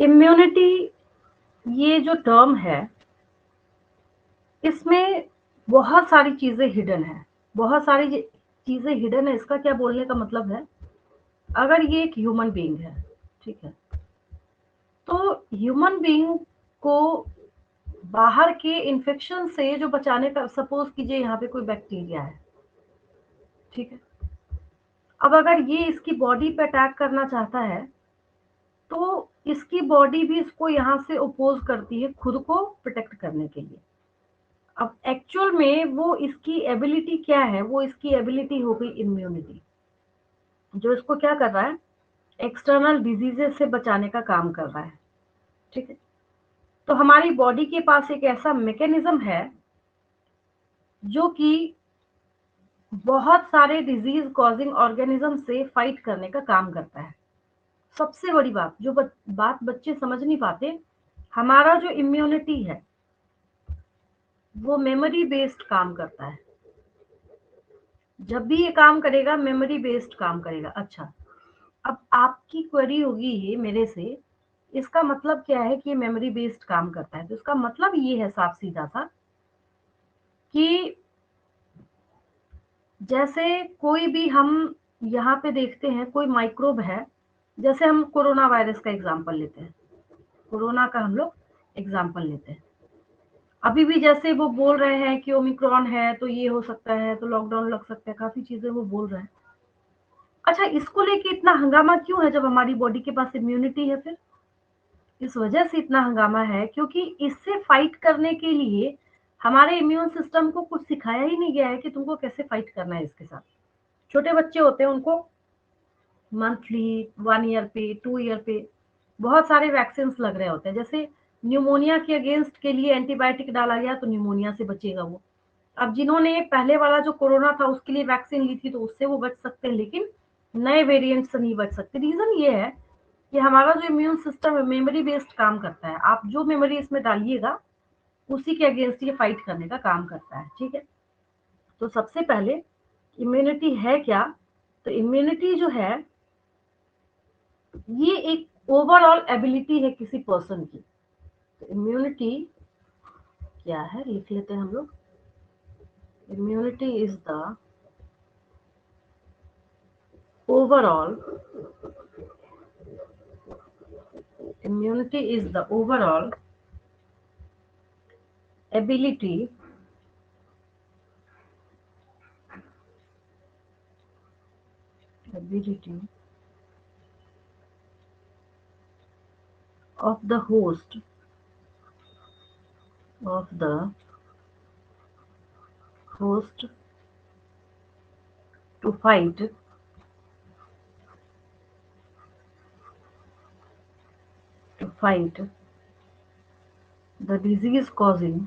Immunity ये जो term है, इसमें बहुत सारी चीजें हिडन है, बहुत सारी चीजें हिडन है। इसका क्या बोलने का मतलब है, अगर ये एक ह्यूमन बीइंग है, ठीक है, तो ह्यूमन बीइंग को बाहर के इन्फेक्शन से जो बचाने का, सपोज कीजिए यहाँ पे कोई बैक्टीरिया है, ठीक है, अब अगर ये इसकी बॉडी पे अटैक करना चाहता है तो इसकी बॉडी भी इसको यहाँ से अपोज करती है खुद को प्रोटेक्ट करने के लिए। अब एक्चुअल में वो इसकी एबिलिटी क्या है, वो इसकी एबिलिटी हो गई इम्यूनिटी, जो इसको क्या कर रहा है, एक्सटर्नल डिजीजेस से बचाने का काम कर रहा है, ठीक है। तो हमारी बॉडी के पास एक ऐसा मैकेनिज्म है जो कि बहुत सारे डिजीज कॉजिंग ऑर्गेनिज्म से फाइट करने का काम करता है। सबसे बड़ी बात, जो बात बच्चे समझ नहीं पाते, हमारा जो इम्यूनिटी है वो मेमोरी बेस्ड काम करता है। जब भी ये काम करेगा मेमोरी बेस्ड काम करेगा। अच्छा, अब आपकी क्वेरी होगी ये मेरे से, इसका मतलब क्या है कि ये मेमोरी बेस्ड काम करता है? तो इसका मतलब ये है साफ सीधा सा कि जैसे कोई भी हम यहाँ पे देखते हैं कोई माइक्रोब है, जैसे हम कोरोना वायरस का एग्जांपल लेते हैं, कोरोना का हम लोग एग्जांपल लेते हैं। अभी भी जैसे वो बोल रहे हैं कि ओमिक्रॉन है तो ये हो सकता है, तो लॉकडाउन लग सकता है, काफी चीजें वो बोल रहे हैं। अच्छा, इसको लेके इतना हंगामा क्यों है जब हमारी बॉडी के पास इम्यूनिटी है? फिर इस वजह से इतना हंगामा है क्योंकि इससे फाइट करने के लिए हमारे इम्यून सिस्टम को कुछ सिखाया ही नहीं गया है कि तुमको कैसे फाइट करना है इसके साथ। छोटे बच्चे होते हैं, उनको मंथली, 1 ईयर पे, 2 ईयर पे बहुत सारे वैक्सीन लग रहे होते हैं। जैसे न्यूमोनिया के अगेंस्ट के लिए एंटीबायोटिक डाला गया तो न्यूमोनिया से बचेगा वो। अब जिन्होंने पहले वाला जो कोरोना था उसके लिए वैक्सीन ली थी तो उससे वो बच सकते हैं, लेकिन नए वेरिएंट से नहीं बच सकते। रीजन ये है कि हमारा जो इम्यून सिस्टम है मेमोरी बेस्ड काम करता है। आप जो मेमोरी इसमें डालिएगा उसी के अगेंस्ट ये फाइट करने का काम करता है, ठीक है। तो सबसे पहले इम्यूनिटी है क्या? तो इम्यूनिटी जो है ये एक ओवरऑल एबिलिटी है किसी पर्सन की। तो इम्यूनिटी क्या है, लिख लेते हैं हम लोग। Immunity is the overall, immunity is the overall ability of the host of the host to fight the disease causing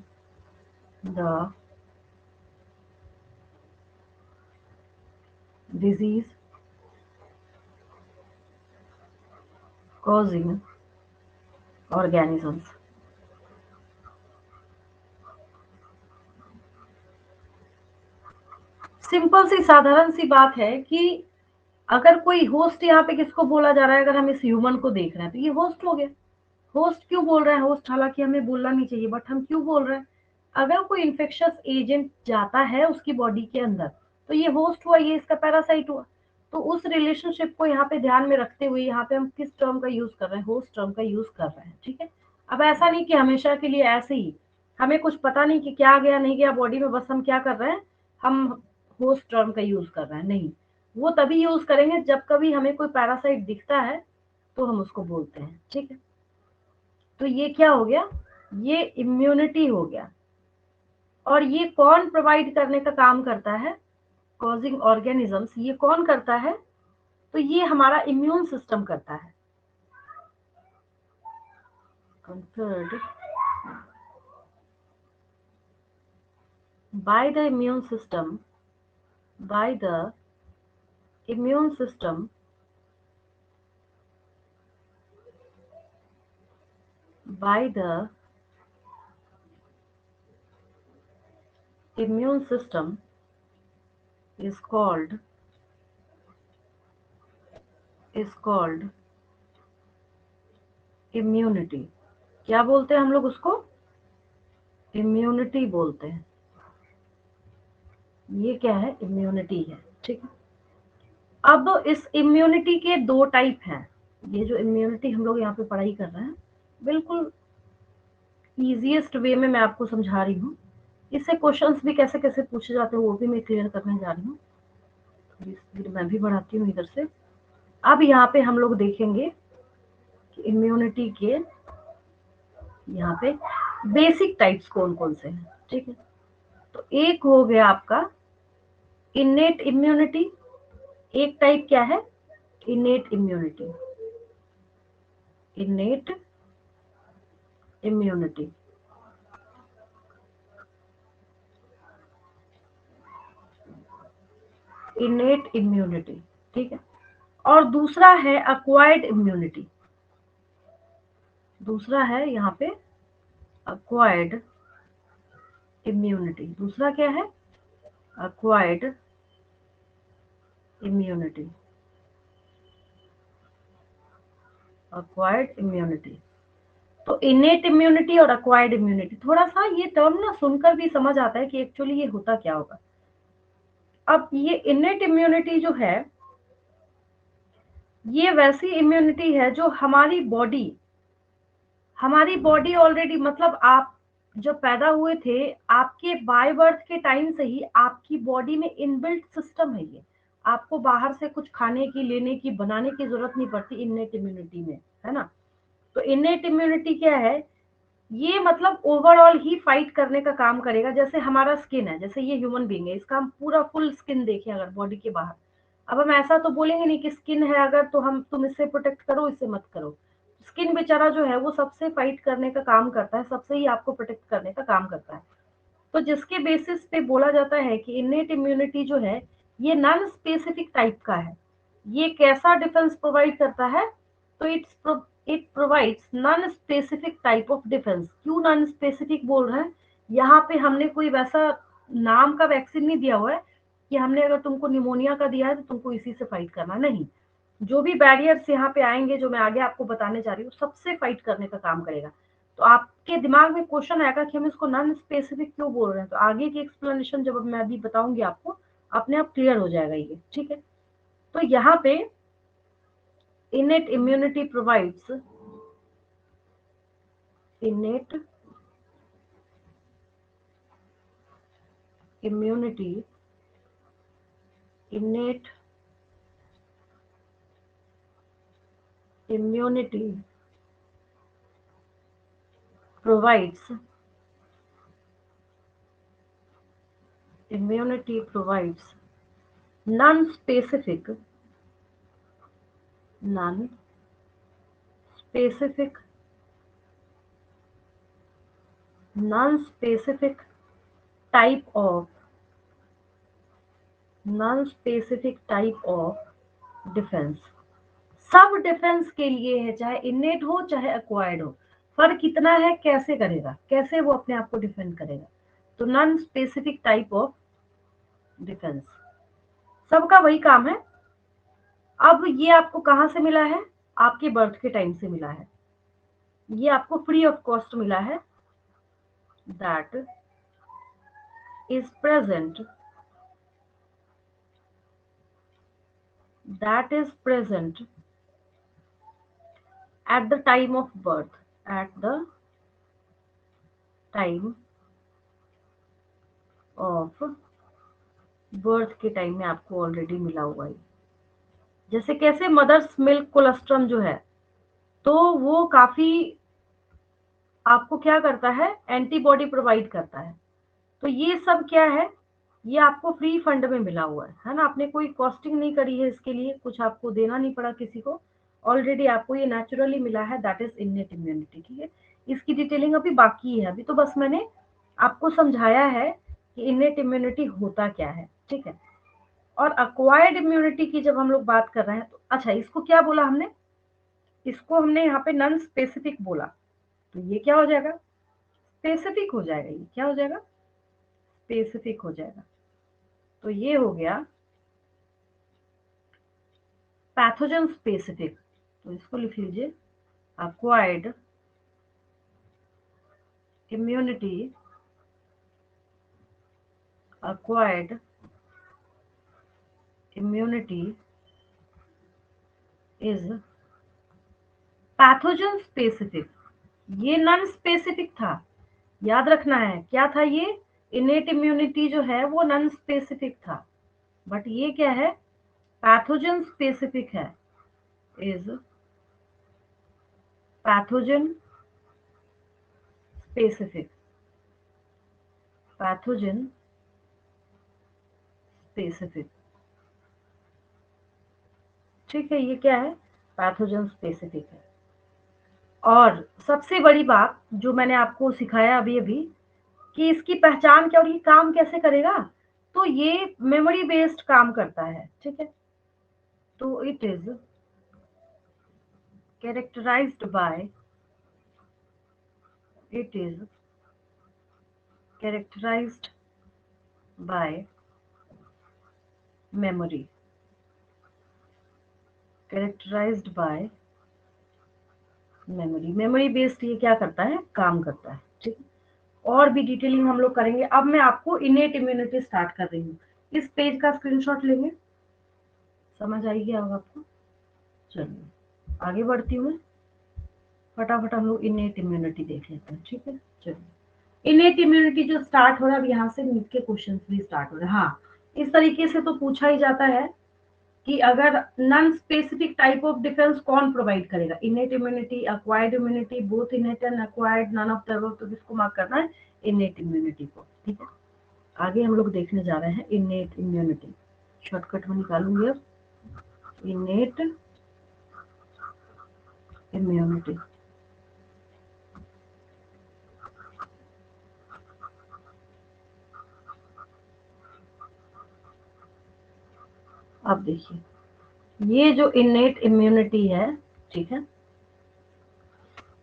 the disease causing organisms। Simple सी साधारण सी बात है कि अगर कोई होस्ट, यहाँ पे किसको बोला जा रहा है, अगर हम इस ह्यूमन को देख रहे हैं तो ये होस्ट हो गया। होस्ट क्यों बोल रहे हैं होस्ट, हालांकि हमें बोलना नहीं चाहिए बट हम क्यों बोल रहे हैं? अगर कोई इन्फेक्शियस एजेंट जाता है उसकी बॉडी के अंदर तो ये होस्ट हुआ, ये इसका पैरासाइट हुआ। तो उस रिलेशनशिप को यहाँ पे ध्यान में रखते हुए यहाँ पे हम किस टर्म का यूज कर रहे हैं, होस्ट टर्म का यूज कर रहे हैं, ठीक है। अब ऐसा नहीं कि हमेशा के लिए ऐसे ही हमें कुछ पता नहीं कि क्या गया नहीं गया बॉडी में, बस हम क्या कर रहे हैं, हम होस्ट टर्म का यूज कर रहे हैं। नहीं, वो तभी यूज करेंगे जब कभी हमें कोई पैरासाइट दिखता है तो हम उसको बोलते हैं, ठीक है। तो ये क्या हो गया, ये इम्यूनिटी हो गया। और ये कौन प्रोवाइड करने का काम करता है, कॉजिंग ऑर्गेनिजम्स, ये कौन करता है? तो ये हमारा इम्यून सिस्टम करता है। conferred by the immune system, by the immune system, by the immune system is called immunity, क्या बोलते हैं हम लोग उसको? इम्यूनिटी बोलते हैं। ये क्या है? इम्यूनिटी है, ठीक है। अब इस इम्यूनिटी के दो टाइप हैं। ये जो इम्यूनिटी हम लोग यहाँ पे पढ़ाई कर रहे हैं, बिल्कुल इजीएस्ट वे में मैं आपको समझा रही हूँ। इससे क्वेश्चंस भी कैसे कैसे पूछे जाते हैं वो भी मैं क्लियर करने जा रही हूँ। थोड़ी स्पीड मैं भी बढ़ाती हूँ इधर से। अब यहाँ पे हम लोग देखेंगे कि इम्यूनिटी के यहाँ पे बेसिक टाइप्स कौन कौन से हैं, ठीक है। तो एक हो गया आपका इनेट इम्यूनिटी। एक टाइप क्या है? Innate immunity. Innate immunity, innate immunity, ठीक है। और दूसरा है अक्वायर्ड इम्यूनिटी। दूसरा है यहाँ पे अक्वायर्ड इम्यूनिटी। दूसरा क्या है? Acquired immunity. Acquired immunity. तो इनेट इम्यूनिटी और अक्वायर्ड इम्यूनिटी, थोड़ा सा ये टर्म ना सुनकर भी समझ आता है कि एक्चुअली ये होता क्या होगा। अब ये इनेट इम्यूनिटी जो है, ये वैसी इम्यूनिटी है जो हमारी बॉडी ऑलरेडी, मतलब आप जब पैदा हुए थे, आपके बाय बर्थ के टाइम से ही आपकी बॉडी में इनबिल्ट सिस्टम है ये। आपको बाहर से कुछ खाने की, लेने की, बनाने की जरूरत नहीं पड़ती इनेट इम्यूनिटी में, है ना। तो इनेट इम्यूनिटी क्या है? ये मतलब ओवरऑल ही फाइट करने का काम करेगा। जैसे हमारा स्किन है, जैसे ये ह्यूमन बीइंग है, इसका हम पूरा फुल स्किन देखें अगर बॉडी के बाहर, अब हम ऐसा तो बोलेंगे नहीं कि स्किन है अगर तो हम तुम इससे प्रोटेक्ट करो, इससे मत करो। स्किन बेचारा जो है वो सबसे फाइट करने का काम करता है, सबसे ही आपको प्रोटेक्ट करने का काम करता है। तो जिसके बेसिस पे बोला जाता है कि इनेट इम्यूनिटी जो है ये नॉन स्पेसिफिक टाइप का है। ये कैसा डिफेंस प्रोवाइड करता है? तो it provides non specific type of defence. क्यों नॉन स्पेसिफिक बोल रहे हैं? यहाँ पे हमने कोई वैसा नाम का वैक्सीन नहीं दिया हुआ है कि हमने अगर तुमको निमोनिया का दिया है तो तुमको इसी से फाइट करना, नहीं। जो भी बैरियर्स यहाँ पे आएंगे, जो मैं आगे आपको बताने जा रही हूँ, सबसे फाइट करने का काम करेगा। तो आपके दिमाग में क्वेश्चन आएगा कि हम इसको नॉन स्पेसिफिक क्यों बोल रहे हैं, तो आगे की एक्सप्लेनेशन जब मैं अभी बताऊंगी आपको, अपने आप क्लियर हो जाएगा ये, ठीक है। तो यहाँ पे innate immunity provides innate immunity innate immunity provides immunity provides non-specific non-specific non-specific type of non-specific type of defense। सब डिफेंस के लिए है, चाहे इनेट हो चाहे अक्वायर्ड हो। फर्क कितना है? कैसे करेगा, कैसे वो अपने आप को डिफेंड करेगा। तो non specific type of defence, सबका वही काम है। अब ये आपको कहाँ से मिला है? आपके बर्थ के टाइम से मिला है। ये आपको फ्री ऑफ कॉस्ट मिला है। That is present that is present at the time of birth. At the time of birth के टाइम में आपको ऑलरेडी मिला हुआ है। जैसे कैसे मदर्स मिल्क कोलेस्ट्रम जो है, तो वो काफी आपको क्या करता है? एंटीबॉडी प्रोवाइड करता है। तो ये सब क्या है? ये आपको फ्री फंड में मिला हुआ है ना। आपने कोई कॉस्टिंग नहीं करी है इसके लिए, कुछ आपको देना नहीं पड़ा किसी को, ऑलरेडी आपको ये नेचुरली मिला है। दैट इज इनेट इम्यूनिटी, ठीक है। इसकी डिटेलिंग अभी बाकी है, अभी तो बस मैंने आपको समझाया है कि इनेट इम्यूनिटी होता क्या है, ठीक है। और अक्वायर्ड इम्यूनिटी की जब हम लोग बात कर रहे हैं, तो अच्छा, इसको क्या बोला हमने? इसको हमने यहाँ पे नॉन स्पेसिफिक बोला। तो ये क्या हो जाएगा? स्पेसिफिक हो जाएगा। ये क्या हो जाएगा? स्पेसिफिक हो जाएगा। तो ये हो गया पैथोजन स्पेसिफिक। तो इसको लिख लीजिए, acquired immunity is pathogen specific. ये नॉन स्पेसिफिक था, याद रखना है क्या था ये, इनेट इम्यूनिटी जो है वो नॉन स्पेसिफिक था, बट ये क्या है, पैथोजन स्पेसिफिक है। Is pathogen specific, pathogen specific, ठीक है, ये क्या है, पैथोजन स्पेसिफिक है। और सबसे बड़ी बात जो मैंने आपको सिखाया अभी अभी कि इसकी पहचान क्या और ये काम कैसे करेगा, तो ये मेमोरी बेस्ड काम करता है, ठीक है। तो it is characterized by, it is characterized by memory, characterized by memory, memory based ये क्या करता है, काम करता है, ठीक है। और भी डिटेलिंग हम लोग करेंगे। अब मैं आपको इनेट इम्यूनिटी स्टार्ट कर रही हूँ, इस पेज का स्क्रीनशॉट लेंगे, समझ आएगी अब आपको। चलिए आगे बढ़ती हूँ मैं, फटाफट हम लोग इनेट इम्यूनिटी देख लेते हैं, ठीक है। चलिए इनेट इम्यूनिटी जो स्टार्ट हो रहा है, अब यहाँ से नीट के क्वेश्चन भी स्टार्ट हो रहे हैं। हाँ, इस तरीके से तो पूछा ही जाता है कि अगर non specific type of defence कौन प्रोवाइड करेगा, innate immunity, acquired immunity, both innate and acquired, none of the above, तो किसको मार्क करना है, इनेट इम्यूनिटी को, ठीक है। आगे हम लोग देखने जा रहे हैं इनेट इम्यूनिटी, शॉर्टकट में निकालूंगी अब, इनेट इम्यूनिटी। अब देखिए ये जो इनेट इम्यूनिटी है, ठीक है,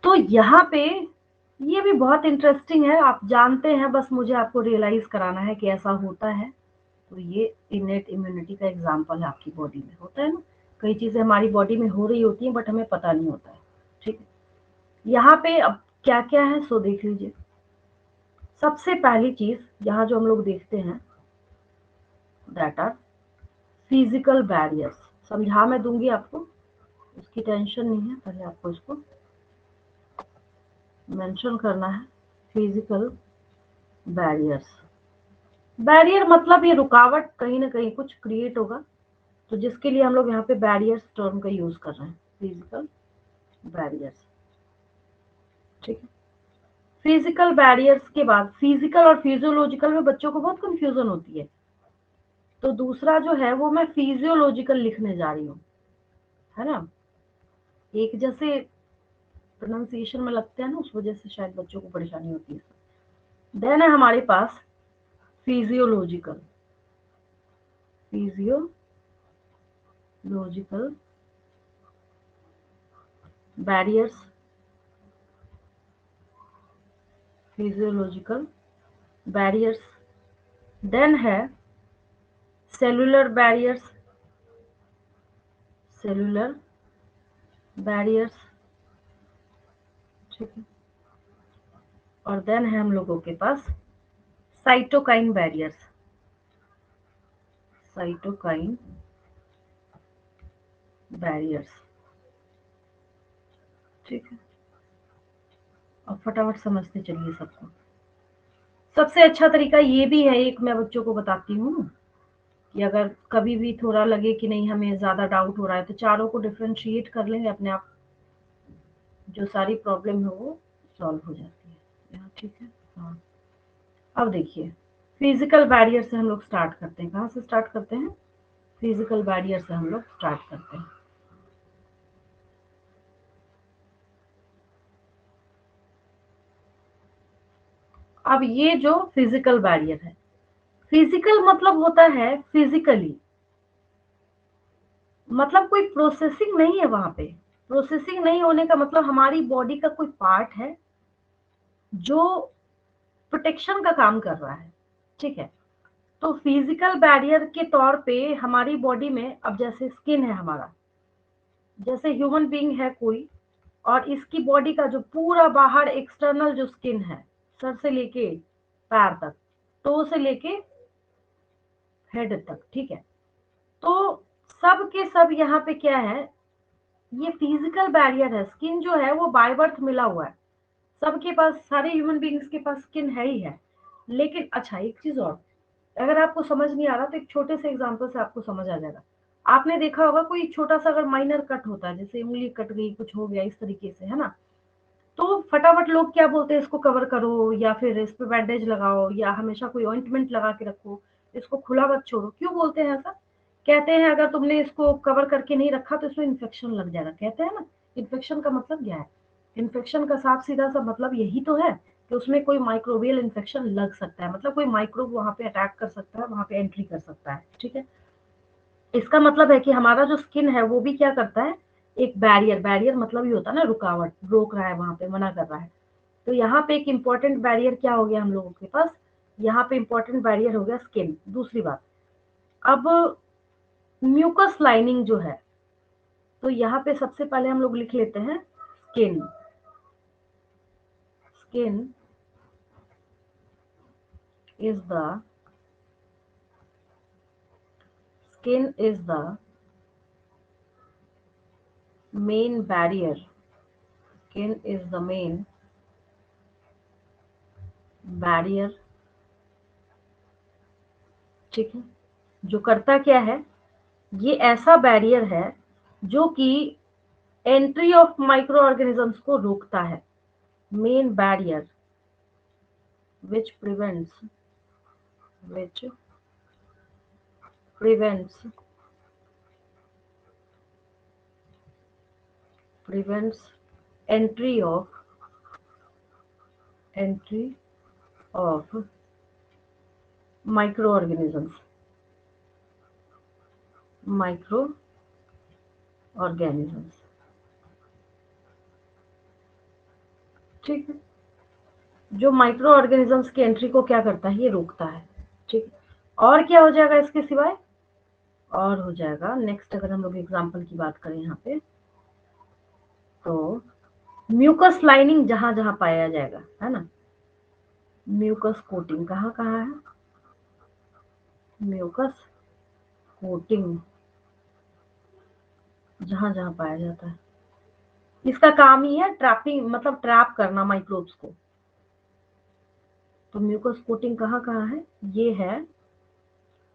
तो यहाँ पे ये भी बहुत इंटरेस्टिंग है, आप जानते हैं, बस मुझे आपको रियलाइज कराना है कि ऐसा होता है। तो ये इनेट इम्यूनिटी का एग्जाम्पल है, आपकी बॉडी में होता है ना, कई चीजें हमारी बॉडी में हो रही होती हैं बट हमें पता नहीं होता है, ठीक है। यहाँ पे अब क्या क्या है सो देख लीजिए। सबसे पहली चीज यहाँ जो हम लोग देखते हैं, दैट आर फिजिकल बैरियर्स। समझा मैं दूंगी आपको, उसकी टेंशन नहीं है, पहले आपको इसको मेंशन करना है, फिजिकल बैरियर्स। बैरियर मतलब ये रुकावट, कहीं ना कहीं कुछ क्रिएट होगा, तो जिसके लिए हम लोग यहाँ पे बैरियर्स टर्म का यूज कर रहे हैं, फिजिकल बैरियर्स, ठीक है। फिजिकल बैरियर्स के बाद फिजिकल और फिजियोलॉजिकल में बच्चों को बहुत कंफ्यूजन होती है, तो दूसरा जो है वो मैं फिजियोलॉजिकल लिखने जा रही हूँ, है ना, एक जैसे प्रोनाउंसिएशन में लगते हैं ना, उस वजह से शायद बच्चों को परेशानी होती है। देन है हमारे पास physiological, physiological barriers, physiological barriers. Then है सेलुलर बैरियर्स, सेलुलर बैरियर्स, ठीक है। और देन है हम लोगों के पास साइटोकाइन बैरियर्स, साइटोकाइन बैरियर्स, ठीक है। अब फटाफट समझते चलिए सबको। सबसे अच्छा तरीका ये भी है, एक मैं बच्चों को बताती हूँ कि अगर कभी भी थोड़ा लगे कि नहीं हमें ज्यादा डाउट हो रहा है, तो चारों को डिफरेंशिएट कर लेंगे, अपने आप जो सारी प्रॉब्लम है वो सॉल्व हो जाती है यहाँ, ठीक है। हाँ, अब देखिए फिजिकल बैरियर से हम लोग स्टार्ट करते हैं, कहाँ से स्टार्ट करते हैं, फिजिकल बैरियर से हम लोग स्टार्ट करते हैं। अब ये जो फिजिकल बैरियर है, फिजिकल मतलब होता है फिजिकली, मतलब कोई प्रोसेसिंग नहीं है वहां पे। प्रोसेसिंग नहीं होने का मतलब हमारी बॉडी का कोई पार्ट है जो प्रोटेक्शन का काम कर रहा है, ठीक है। तो फिजिकल बैरियर के तौर पे हमारी बॉडी में, अब जैसे स्किन है हमारा, जैसे ह्यूमन बीइंग है कोई, और इसकी बॉडी का जो पूरा बाहर एक्सटर्नल जो स्किन है, सर से लेके पैर तक, टो से लेके हेड तक, ठीक है। तो सब के सब यहाँ पे क्या है, ये फिजिकल बैरियर है। स्किन जो है वो बाय बर्थ मिला हुआ है सबके पास, सारे ह्यूमन बींग्स के पास स्किन है ही है। लेकिन अच्छा एक चीज और, अगर आपको समझ नहीं आ रहा तो एक छोटे से एग्जांपल से आपको समझ आ जाएगा। आपने देखा होगा कोई छोटा सा अगर माइनर कट होता है, जैसे उंगली कट गई, कुछ हो गया इस तरीके से, है ना, तो फटाफट लोग क्या बोलते हैं, इसको कवर करो या फिर इस पे बैंडेज लगाओ या हमेशा कोई ऑइंटमेंट लगा के रखो, इसको खुला मत छोड़ो। क्यों बोलते हैं ऐसा? कहते हैं अगर तुमने इसको कवर करके नहीं रखा तो इसमें इन्फेक्शन लग जाएगा, कहते हैं ना। इन्फेक्शन का मतलब क्या है? इन्फेक्शन का साफ सीधा सा मतलब यही तो है कि उसमें कोई माइक्रोबियल इन्फेक्शन लग सकता है, मतलब कोई माइक्रोब वहां पे अटैक कर सकता है, वहां पे एंट्री कर सकता है, ठीक है। इसका मतलब है कि हमारा जो स्किन है वो भी क्या करता है, एक बैरियर, बैरियर मतलब ही होता है ना रुकावट, रोक रहा है वहां पे, मना कर रहा है। तो यहाँ पे एक इंपॉर्टेंट बैरियर क्या हो गया हम लोगों के पास, यहाँ पे इंपॉर्टेंट बैरियर हो गया स्किन। दूसरी बात, अब म्यूकस लाइनिंग जो है, तो यहाँ पे सबसे पहले हम लोग लिख लेते हैं skin. Skin is the skin is the main barrier. Skin is the main barrier, ठीक है। जो करता क्या है, ये ऐसा बैरियर है जो कि एंट्री ऑफ माइक्रो ऑर्गेनिजम्स को रोकता है। Main barrier which prevents prevents entry of microorganisms microorganisms, ठीक है। जो माइक्रो ऑर्गेनिजम्स की एंट्री को क्या करता है, ये रोकता है, ठीक है। और क्या हो जाएगा इसके सिवाय, और हो जाएगा नेक्स्ट, अगर हम लोग एग्जांपल की बात करें यहाँ पे, तो म्यूकस लाइनिंग जहां जहां पाया जाएगा, है ना, म्यूकस कोटिंग कहाँ कहाँ है, म्यूकस कोटिंग जहां जहां पाया जाता है, इसका काम ही है ट्रैपिंग, मतलब ट्रैप करना माइक्रोब्स को। तो म्यूकस कोटिंग कहाँ कहाँ है, ये है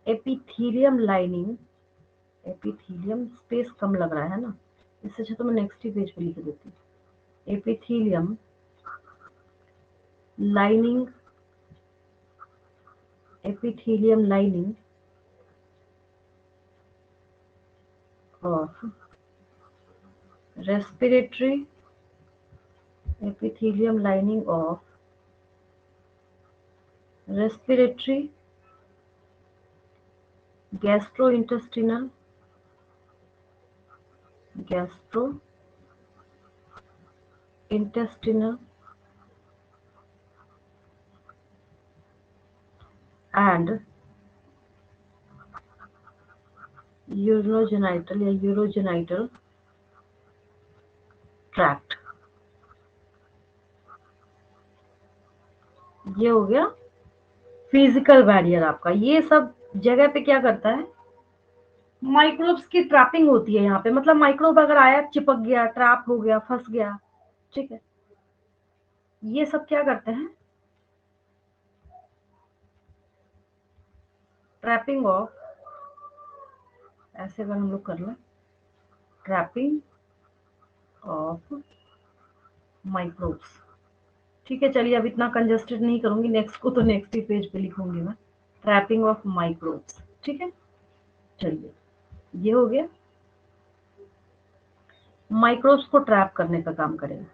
एपिथेलियम लाइनिंग। एपिथेलियम स्पेस कम लग रहा है ना, इससे अच्छा तो मैं नेक्स्ट ही पेज पे लिख देती हूँ। Epithelium lining, epithelium lining of respiratory, epithelium lining of respiratory, gastrointestinal, gastrointestinal and urogenital या urogenital tract। ये हो गया फिजिकल बैरियर आपका। ये सब जगह पे क्या करता है, माइक्रोब्स की ट्रैपिंग होती है यहाँ पे, मतलब माइक्रोब अगर आया, चिपक गया, ट्रैप हो गया, फंस गया, ठीक है। ये सब क्या करते हैं, ट्रैपिंग ऑफ, ऐसे अगर हम लोग कर लें, ट्रैपिंग ऑफ माइक्रोब्स, ठीक है। चलिए अब इतना कंजेस्टेड नहीं करूंगी, नेक्स्ट को तो नेक्स्ट ही पेज पे लिखूंगी मैं, ट्रैपिंग ऑफ माइक्रोब्स, ठीक है। चलिए ये हो गया, माइक्रोब्स को ट्रैप करने का काम करेगा।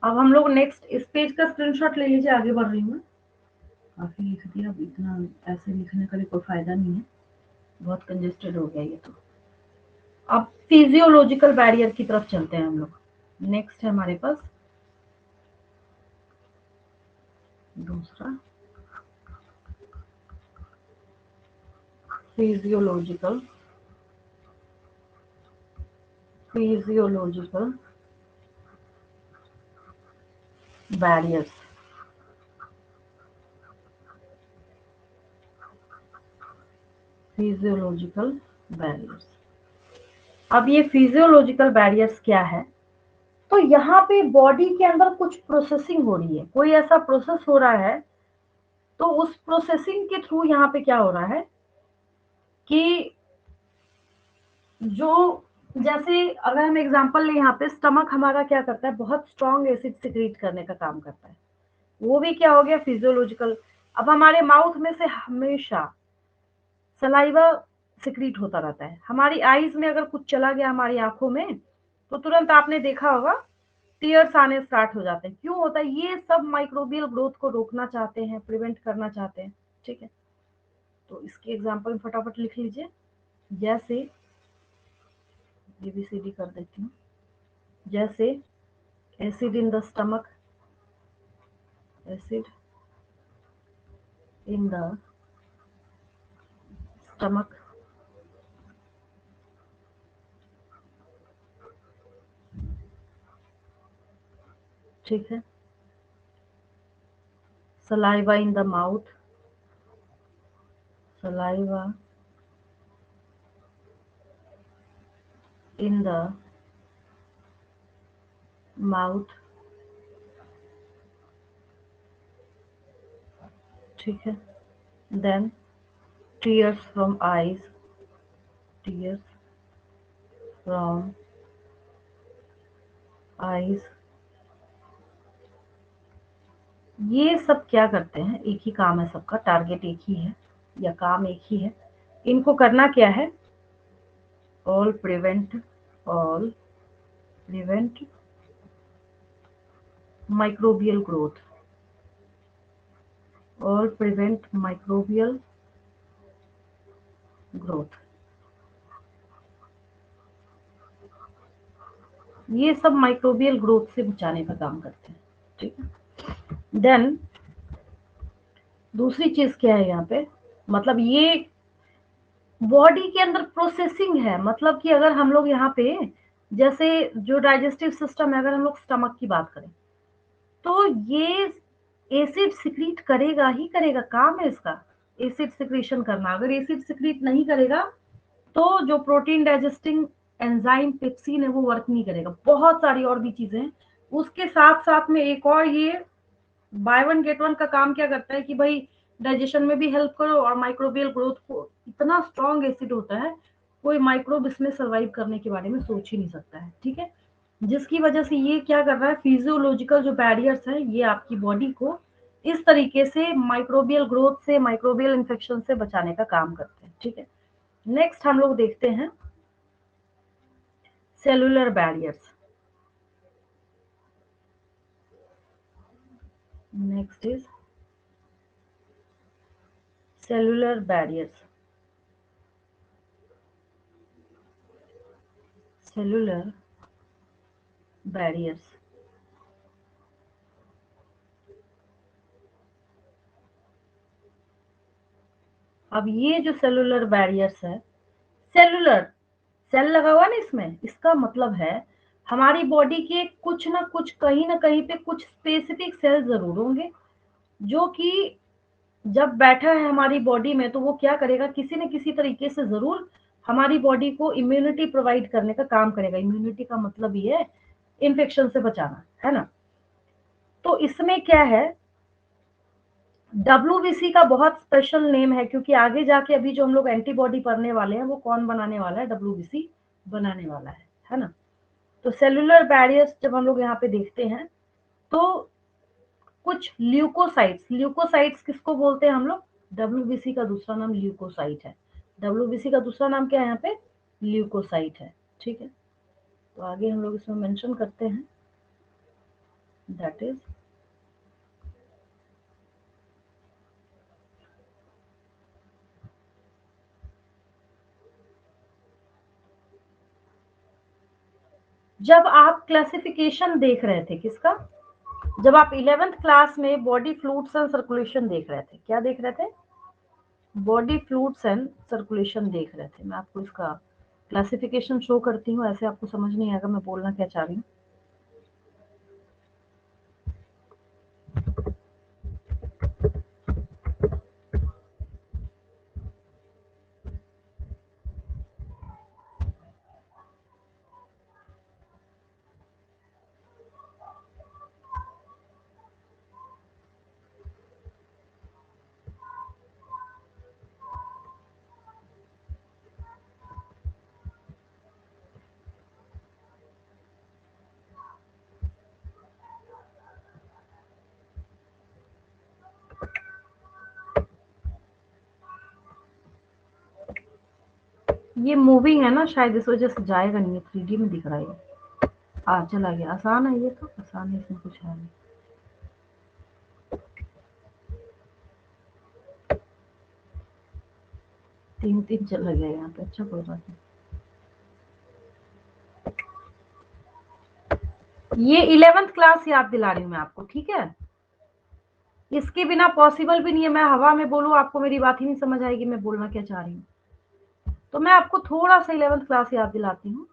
अब हम लोग नेक्स्ट, इस पेज का स्क्रीनशॉट ले लीजिए, आगे बढ़ रही हूँ मैं। काफी लिख दिया, अब इतना ऐसे लिखने का भी कोई फायदा नहीं है, बहुत कंजेस्टेड हो गया ये तो। अब फिजियोलॉजिकल बैरियर की तरफ चलते हैं हम लोग। नेक्स्ट है हमारे पास दूसरा, physiological physiological barriers. Physiological barriers. अब ये फिजियोलॉजिकल बैरियर्स क्या है? तो यहाँ पे बॉडी के अंदर कुछ प्रोसेसिंग हो रही है, कोई ऐसा प्रोसेस हो रहा है, तो उस प्रोसेसिंग के थ्रू यहाँ पे क्या हो रहा है कि जो, जैसे अगर हम एग्जांपल लें यहाँ पे, स्टमक हमारा क्या करता है, बहुत स्ट्रॉन्ग एसिड सिक्रीट करने का काम करता है, वो भी क्या हो गया, फिजियोलॉजिकल। अब हमारे माउथ में से हमेशा सलाइवा सिक्रीट होता रहता है, हमारी आईज में अगर कुछ चला गया हमारी आंखों में, तो तुरंत आपने देखा होगा टीयर्स आने स्टार्ट हो जाते हैं। क्यों होता है? ये सब माइक्रोबियल ग्रोथ को रोकना चाहते हैं, प्रिवेंट करना चाहते हैं, ठीक है। तो इसके एग्जांपल फटाफट लिख लीजिए। जैसे एबीसीडी कर देती हूँ। जैसे acid in the stomach, acid in the stomach, ठीक है। Saliva in the mouth, saliva in the mouth, ठीक है। Then tears from eyes, tears from eyes। ये सब क्या करते हैं, एक ही काम है सबका, टारगेट एक ही है या काम एक ही है। इनको करना क्या है? all prevent microbial growth, all prevent microbial growth। ये सब माइक्रोबियल ग्रोथ से बचाने का काम करते हैं, ठीक है। देन दूसरी चीज क्या है यहाँ पे, मतलब ये बॉडी के अंदर प्रोसेसिंग है, मतलब कि अगर हम लोग यहाँ पे, जैसे जो डाइजेस्टिव सिस्टम है, अगर हम लोग स्टमक की बात करें, तो ये एसिड सिक्रीट करेगा ही करेगा, काम है इसका एसिड सिक्रीशन करना। अगर एसिड सिक्रीट नहीं करेगा तो जो प्रोटीन डाइजेस्टिंग एंजाइम पेप्सिन है वो वर्क नहीं करेगा। बहुत सारी और भी चीजें हैं। उसके साथ साथ में एक और, ये बाय वन गेट वन का काम क्या करता है कि भाई डाइजेशन में भी हेल्प करो और माइक्रोबियल ग्रोथ को, इतना स्ट्रॉन्ग एसिड होता है, कोई माइक्रोब इसमें सर्वाइव करने के बारे में सोच ही नहीं सकता है, ठीक है। जिसकी वजह से ये क्या कर रहा है, फिजियोलॉजिकल जो बैरियर्स है, ये आपकी बॉडी को इस तरीके से माइक्रोबियल ग्रोथ से, माइक्रोबियल इन्फेक्शन से बचाने का काम करते हैं, ठीक है। नेक्स्ट हम लोग देखते हैं cellular barriers. Next is cellular barriers. Cellular barriers. अब ये जो सेलुलर बैरियर्स है, सेलुलर, सेल लगा हुआ ना इसमें, इसका मतलब है हमारी बॉडी के कुछ ना कुछ, कहीं ना कहीं पे कुछ स्पेसिफिक सेल जरूर होंगे, जो कि जब बैठा है हमारी बॉडी में, तो वो क्या करेगा, किसी न किसी तरीके से जरूर हमारी बॉडी को इम्यूनिटी प्रोवाइड करने का काम करेगा। इम्यूनिटी का मतलब ये है इन्फेक्शन से बचाना, है ना। तो इसमें क्या है, WBC का बहुत स्पेशल नेम है, क्योंकि आगे जाके अभी जो हम लोग एंटीबॉडी पढ़ने वाले हैं, वो कौन बनाने वाला है, WBC बनाने वाला है ना। तो सेलुलर बैरियर्स जब हम लोग यहाँ पे देखते हैं, तो कुछ ल्यूकोसाइट्स, ल्यूकोसाइट्स किसको बोलते हैं हम लोग, WBC का दूसरा नाम ल्यूकोसाइट है। WBC का दूसरा नाम क्या है यहाँ पे, ल्यूकोसाइट है, ठीक है। तो आगे हम लोग इसमें मेंशन करते हैं, दैट इज जब आप क्लासिफिकेशन देख रहे थे किसका, जब आप 11th क्लास में बॉडी फ्लूइड्स एंड सर्कुलेशन देख रहे थे, क्या देख रहे थे, बॉडी फ्लूइड्स एंड सर्कुलेशन देख रहे थे। मैं आपको इसका क्लासिफिकेशन शो करती हूँ, ऐसे आपको समझ नहीं आएगा मैं बोलना क्या चाह रही हूँ। ये मूवी है ना, शायद इस वजह से जाएगा नहीं, 3D में दिख रहा है ये। चला गया। आसान है ये तो, आसान है, इसमें कुछ है नहीं। तीन तीन चला गया यहाँ पे। अच्छा कोई बात नहीं। ये 11th क्लास याद दिला रही हूँ मैं आपको, ठीक है। इसके बिना पॉसिबल भी नहीं है मैं हवा में बोलूँ, आपको मेरी बात ही नहीं समझ आएगी मैं बोलना क्या चाह रही हूँ। तो मैं आपको थोड़ा सा 11th क्लास याद दिलाती हूँ,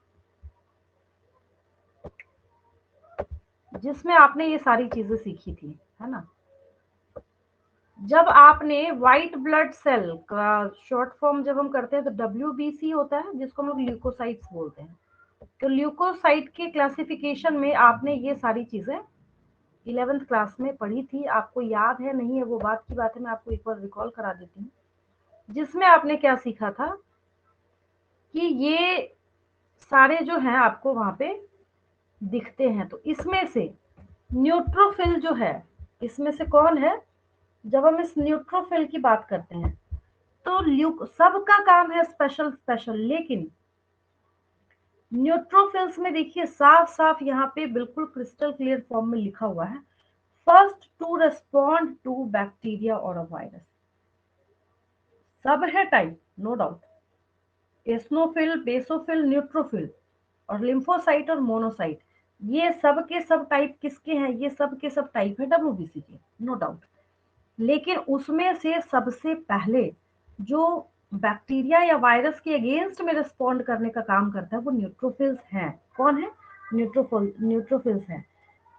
जिसमें आपने ये सारी चीजें सीखी थी, है ना। जब आपने व्हाइट ब्लड सेल का शॉर्ट फॉर्म जब हम करते हैं तो WBC होता है, जिसको हम लोग ल्यूकोसाइट्स बोलते हैं। तो ल्यूकोसाइट के क्लासिफिकेशन में आपने ये सारी चीजें 11th क्लास में पढ़ी थी। आपको याद है नहीं है वो बात की बात है, मैं आपको एक बार रिकॉल करा देती हूँ। जिसमें आपने क्या सीखा था कि ये सारे जो हैं आपको वहां पे दिखते हैं। तो इसमें से न्यूट्रोफिल जो है, इसमें से कौन है, जब हम इस न्यूट्रोफिल की बात करते हैं तो सबका काम है स्पेशल स्पेशल, लेकिन न्यूट्रोफिल्स में देखिए साफ साफ यहाँ पे बिल्कुल क्रिस्टल क्लियर फॉर्म में लिखा हुआ है, first to respond to bacteria और अ वायरस। सब है type, no doubt, eosinophil, basophil, neutrophil और लिम्फोसाइट और मोनोसाइट, ये सब के सब टाइप किसके हैं, ये सब के सब टाइप है WBC के, नो डाउट। लेकिन उसमें से सबसे पहले जो बैक्टीरिया या वायरस के अगेंस्ट में रिस्पॉन्ड करने का काम करता है वो न्यूट्रोफिल्स हैं। कौन है, न्यूट्रोफिल्स हैं।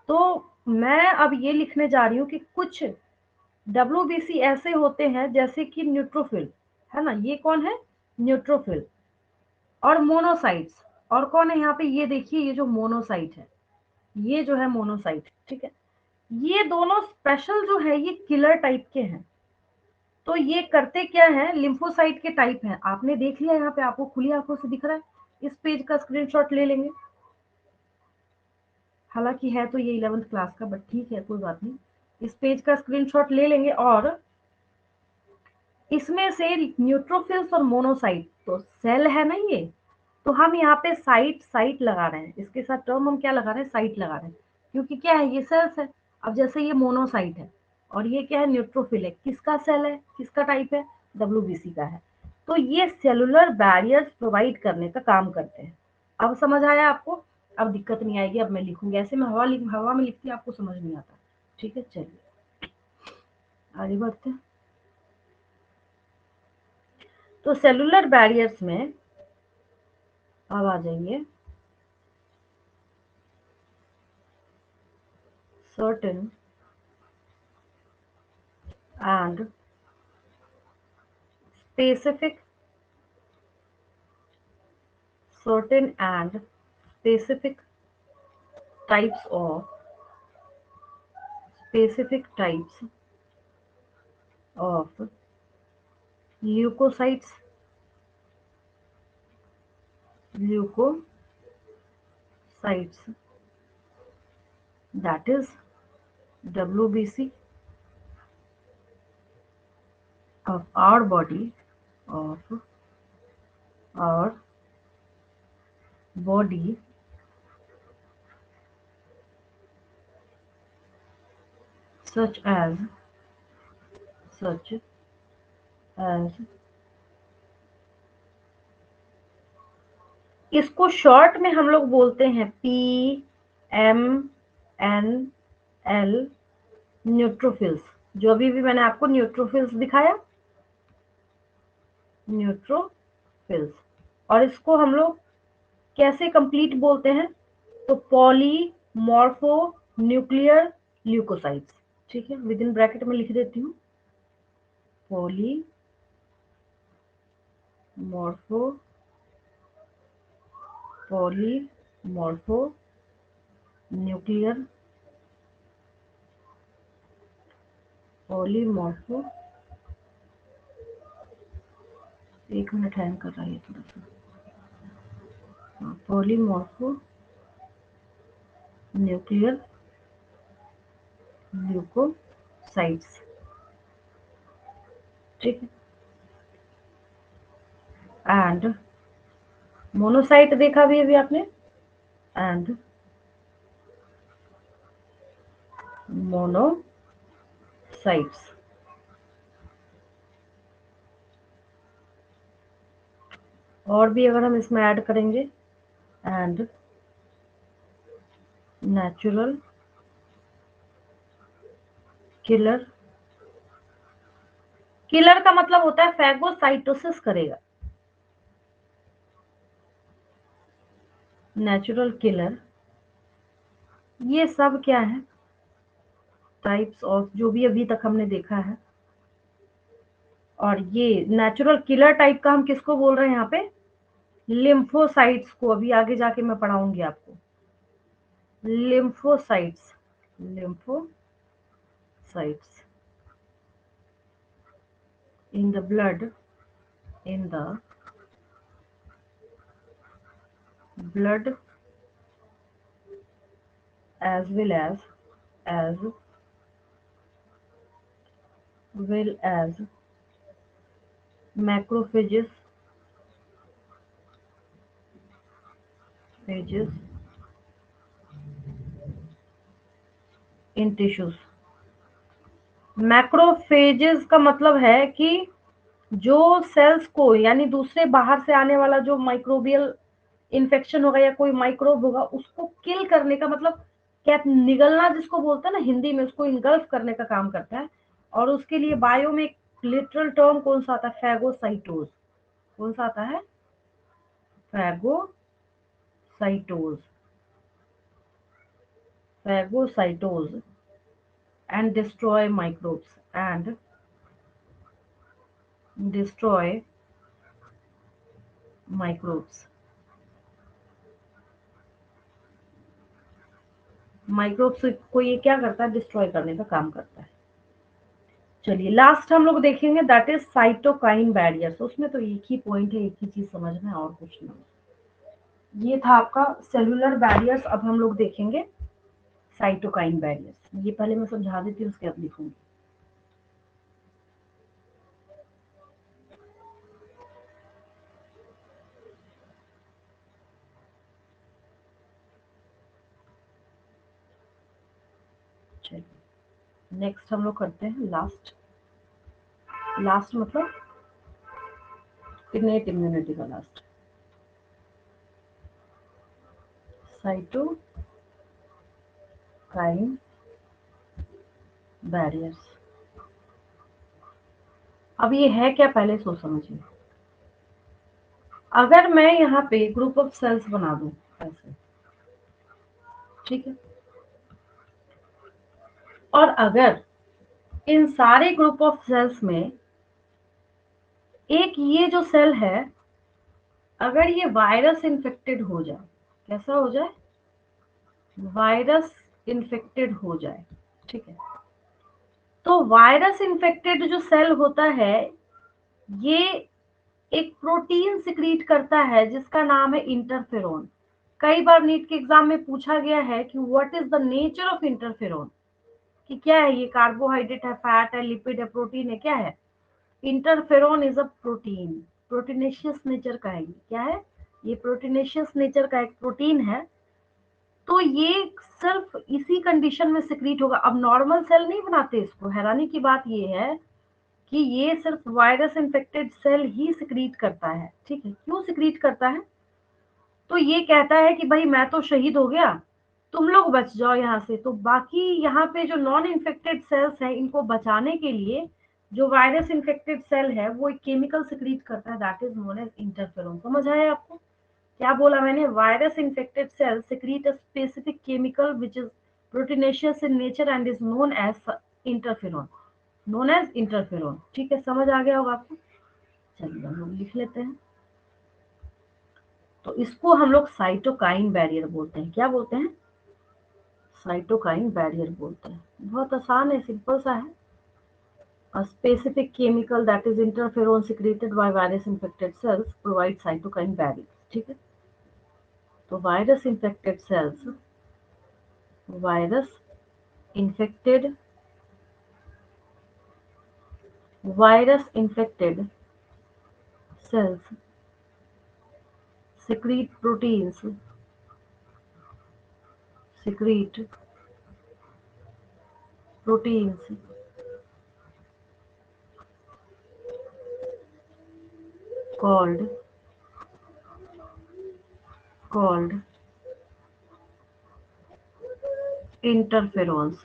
तो मैं अब ये लिखने जा रही हूँ कि कुछ WBC ऐसे होते हैं जैसे कि न्यूट्रोफिल, है ना, ये कौन है, न्यूट्रोफिल। और मोनोसाइट्स, और कौन है यहाँ पे, ये देखिए ये जो मोनोसाइट है, ये जो है मोनोसाइट, ठीक है। ये दोनों स्पेशल जो है ये किलर टाइप के हैं। तो ये करते क्या है, लिम्फोसाइट के टाइप हैं। आपने देख लिया यहाँ पे, आपको खुली आंखों से दिख रहा है। इस पेज का स्क्रीनशॉट ले लेंगे, हालांकि है तो ये 11th क्लास का, बट ठीक है कोई बात नहीं। इस पेज का स्क्रीनशॉट ले लेंगे और इसमें से न्यूट्रोफिल्स और मोनोसाइट तो सेल है ना ये, तो हम यहाँ पे साइट साइट लगा रहे हैं, इसके साथ टर्म हम क्या लगा रहे हैं, साइट लगा रहे हैं, क्योंकि क्या है ये सेल्स है। अब जैसे ये मोनोसाइट है और ये क्या है, न्यूट्रोफिल है, किसका सेल है, किसका टाइप है, WBC का है। तो ये सेलुलर बैरियर्स प्रोवाइड करने का काम करते हैं। अब समझ आया आपको, अब दिक्कत नहीं आएगी। अब मैं लिखूंगी ऐसे, मैं हवा में लिखती आपको समझ नहीं आता, ठीक है। चलिए आगे बढ़ते हैं। तो सेलुलर बैरियर्स में अब आ जाइए, certain and specific certain and specific types of specific types of leukocytes, that is WBC of our body, of our body, such as such as इसको शॉर्ट में हम लोग बोलते हैं PMNL, न्यूट्रोफिल्स। जो अभी भी मैंने आपको न्यूट्रोफिल्स दिखाया, न्यूट्रोफिल्स, और इसको हम लोग कैसे कंप्लीट बोलते हैं? तो पॉलीमॉर्फो न्यूक्लियर ल्यूकोसाइट्स। ठीक है, विद इन ब्रैकेट में लिख देती हूँ, पॉलीमॉर्फो न्यूक्लियर पॉलीमॉर्फो, एक मिनट हैंग कर रहा है थोड़ा सा, पॉलीमॉर्फो न्यूक्लियर ल्यूकोसाइट्स। ठीक है, एंड मोनोसाइट देखा भी अभी आपने, एंड मोनोसाइट्स। और भी अगर हम इसमें ऐड करेंगे, एंड नेचुरल किलर, किलर का मतलब होता है फैगोसाइटोसिस करेगा, नेचुरल किलर। ये सब क्या है? टाइप्स ऑफ जो भी अभी तक हमने देखा है। और ये नेचुरल किलर टाइप का हम किसको बोल रहे हैं यहाँ पे? लिम्फोसाइट्स को। अभी आगे जाके मैं पढ़ाऊंगी आपको lymphocytes, lymphocytes in the blood, in the blood, as well as well as macrophages, phages in tissues। Macrophages का मतलब है कि जो सेल्स को, यानी दूसरे बाहर से आने वाला जो माइक्रोबियल इन्फेक्शन होगा या कोई माइक्रोब होगा, उसको किल करने का मतलब क्या, निगलना जिसको बोलते हैं ना हिंदी में, उसको इनगल्फ करने का काम करता है। और उसके लिए बायो में एक लिटरल टर्म कौन सा आता है? फैगोसाइटोज। कौन सा आता है? Phagocytose, phagocytose and destroy microbes, and destroy microbes। Microbes को ये क्या करता है? डिस्ट्रॉय करने का काम करता है। चलिए लास्ट हम लोग देखेंगे, दैट इज साइटोकाइन बैरियर्स। उसमें तो एक ही पॉइंट है, एक ही चीज समझना है और कुछ नहीं। ये था आपका सेलुलर बैरियर्स। अब हम लोग देखेंगे साइटोकाइन बैरियर्स। ये पहले मैं समझा देती हूँ, उसके बाद लिखूंगी। चलिए नेक्स्ट हम लोग करते हैं लास्ट। लास्ट मतलब इनेट इम्यूनिटी का लास्ट, साइटोकाइन बैरियर्स। अब ये है क्या, पहले सोच समझिए। अगर मैं यहाँ पे ग्रुप ऑफ सेल्स बना दूं ऐसे, ठीक है, और अगर इन सारे ग्रुप ऑफ सेल्स में एक ये जो सेल है, अगर ये वायरस इन्फेक्टेड हो जाए, कैसा हो जाए? वायरस इन्फेक्टेड हो जाए, ठीक है, तो वायरस इन्फेक्टेड जो सेल होता है, ये एक प्रोटीन सिक्रीट करता है जिसका नाम है इंटरफेरोन। कई बार नीट के एग्जाम में पूछा गया है कि what is the nature of interferon, कि क्या है ये, कार्बोहाइड्रेट है, फैट है, लिपिड है, प्रोटीन है, क्या है? Interferon is a protein, proteinaceous nature का है। ये क्या है? ये प्रोटीनेशियस नेचर का एक प्रोटीन है। तो ये सिर्फ इसी कंडीशन में सिक्रीट होगा। अब नॉर्मल सेल नहीं बनाते इसको। हैरानी की बात ये है कि ये सिर्फ वायरस इन्फेक्टेड सेल ही सिक्रीट करता है। ठीक है, क्यों सिक्रीट करता है? तो ये कहता है कि भाई मैं तो शहीद हो गया, तुम लोग बच जाओ यहाँ से। तो बाकी यहाँ पे जो नॉन इन्फेक्टेड सेल्स हैं, इनको बचाने के लिए जो वायरस इन्फेक्टेड सेल है वो एक केमिकल सिक्रीट करता है, that is known as interferon. समझ आया आपको क्या बोला मैंने? Virus infected cell secrete a specific chemical which is proteinaceous in nature and is known as interferon, known as interferon. ठीक है, समझ आ गया होगा आपको। चलिए हम लोग लिख लेते हैं। तो इसको हम लोग साइटोकाइन बैरियर बोलते हैं। क्या बोलते हैं? साइटोकाइन बैरियर बोलते हैं। बहुत आसान है, सिंपल सा है। A specific chemical that is interferon secreted by virus infected cells provides cytokine barrier। ठीक है, तो virus infected cells, virus infected virus infected cells secrete proteins, secrete proteins called interferons।